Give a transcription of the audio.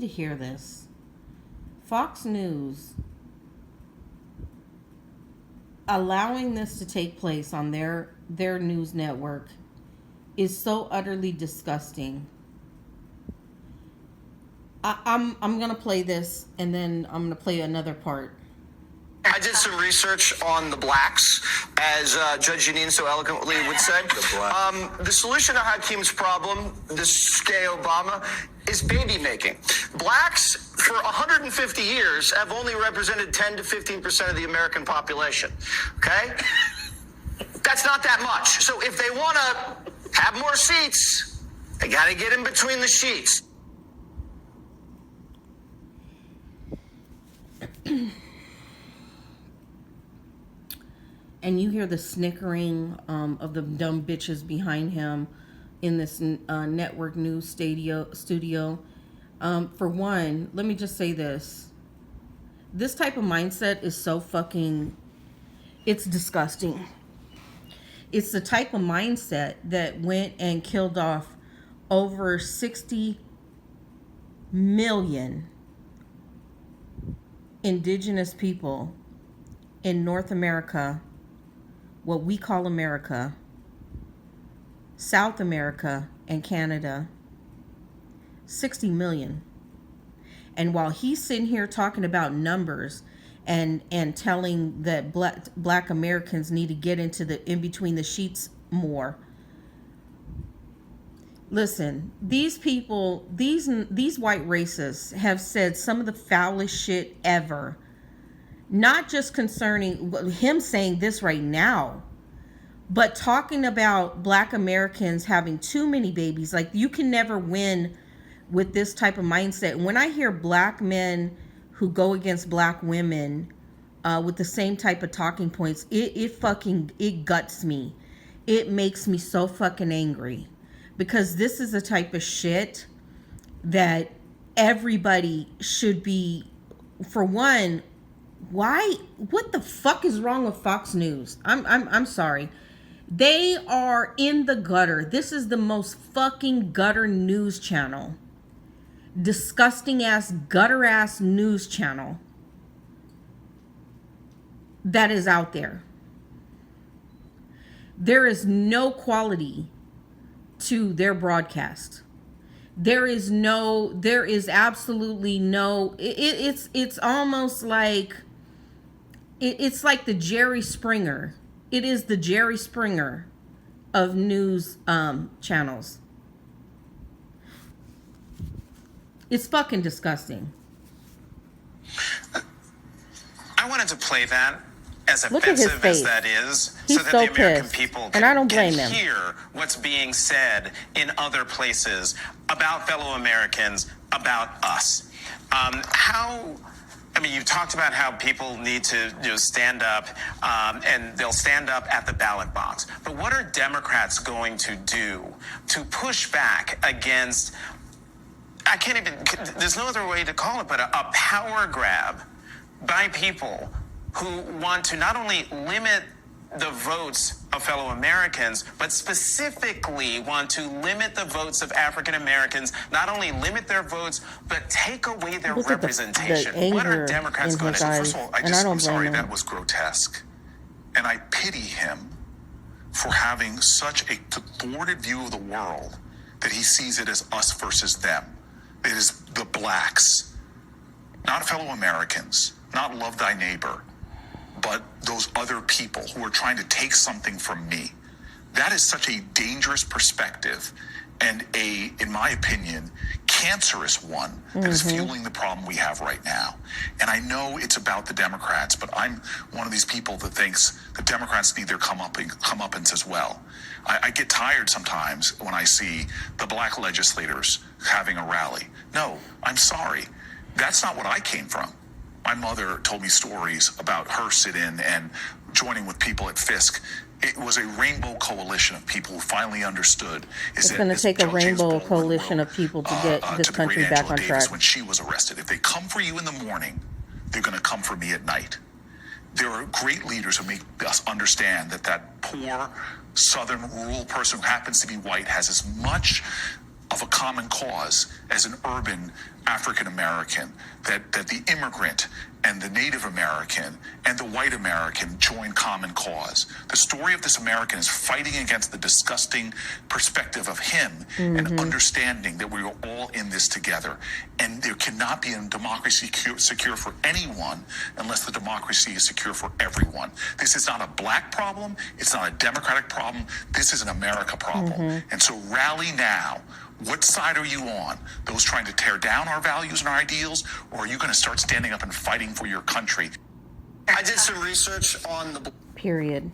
to hear this. Fox News allowing this to take place on their news network is so utterly disgusting. I'm gonna play this and then I'm gonna play another part. I did some research on the blacks, as Judge Janine so eloquently would say. The solution to Hakeem's problem, this gay Obama, is baby making. Blacks, for 150 years, have only represented 10 to 15% of the American population. Okay? That's not that much. So if they want to have more seats, they got to get in between the sheets. And you hear the snickering of the dumb bitches behind him in this network news studio. For one, let me just say this. This type of mindset is so fucking... It's disgusting. It's the type of mindset that went and killed off over 60 million indigenous people in North America, what we call America, South America, and Canada. 60 million. And while he's sitting here talking about numbers and telling that black Americans need to get into the in between the sheets more, listen, these people, these white racists have said some of the foulest shit ever. Not just concerning him saying this right now, but talking about black Americans having too many babies. Like, you can never win with this type of mindset. When I hear black men who go against black women with the same type of talking points, it guts me. It makes me so fucking angry, because this is the type of shit that everybody should be. For one, what the fuck is wrong with Fox News? I'm sorry. They are in the gutter. This is the most fucking gutter news channel. Disgusting ass, gutter ass news channel that is out there. There is no quality to their broadcast. There is absolutely no, it's almost like, it's like the Jerry Springer. It is the Jerry Springer of news channels. It's fucking disgusting. I wanted to play that, as offensive as that is, He's so that so the American pissed. people And I don't can blame him. hear what's being said in other places about fellow Americans, about us. You've talked about how people need to stand up, and they'll stand up at the ballot box. But what are Democrats going to do to push back against, there's no other way to call it, but a power grab by people who want to not only limit the votes of fellow Americans, but specifically want to limit the votes of African Americans, not only limit their votes, but take away their representation. What are Democrats going to do? First of all, I'm sorry, that was grotesque. And I pity him for having such a thwarted view of the world that he sees it as us versus them. It is the blacks, not fellow Americans, not love thy neighbor, but those other people who are trying to take something from me. That is such a dangerous perspective and in my opinion, cancerous one that is fueling the problem we have right now. And I know it's about the Democrats, but I'm one of these people that thinks the Democrats need their comeuppance as well. I get tired sometimes when I see the black legislators having a rally. No, I'm sorry. That's not what I came from. My mother told me stories about her sit-in and joining with people at Fisk. It was a rainbow coalition of people who finally understood. It's going to take a rainbow coalition of people to get this country back on track. When she was arrested, if they come for you in the morning, they're going to come for me at night. There are great leaders who make us understand that that poor Southern rural person who happens to be white has as much of a common cause as an urban African American, that the immigrant and the Native American and the white American join common cause. The story of this American is fighting against the disgusting perspective of him and understanding that we are all in this together. And there cannot be a democracy secure for anyone unless the democracy is secure for everyone. This is not a black problem. It's not a Democratic problem. This is an America problem. And so rally now. What side are you on? Those trying to tear down our values and our ideals, or are you going to start standing up and fighting for your country? I did some research on the Period.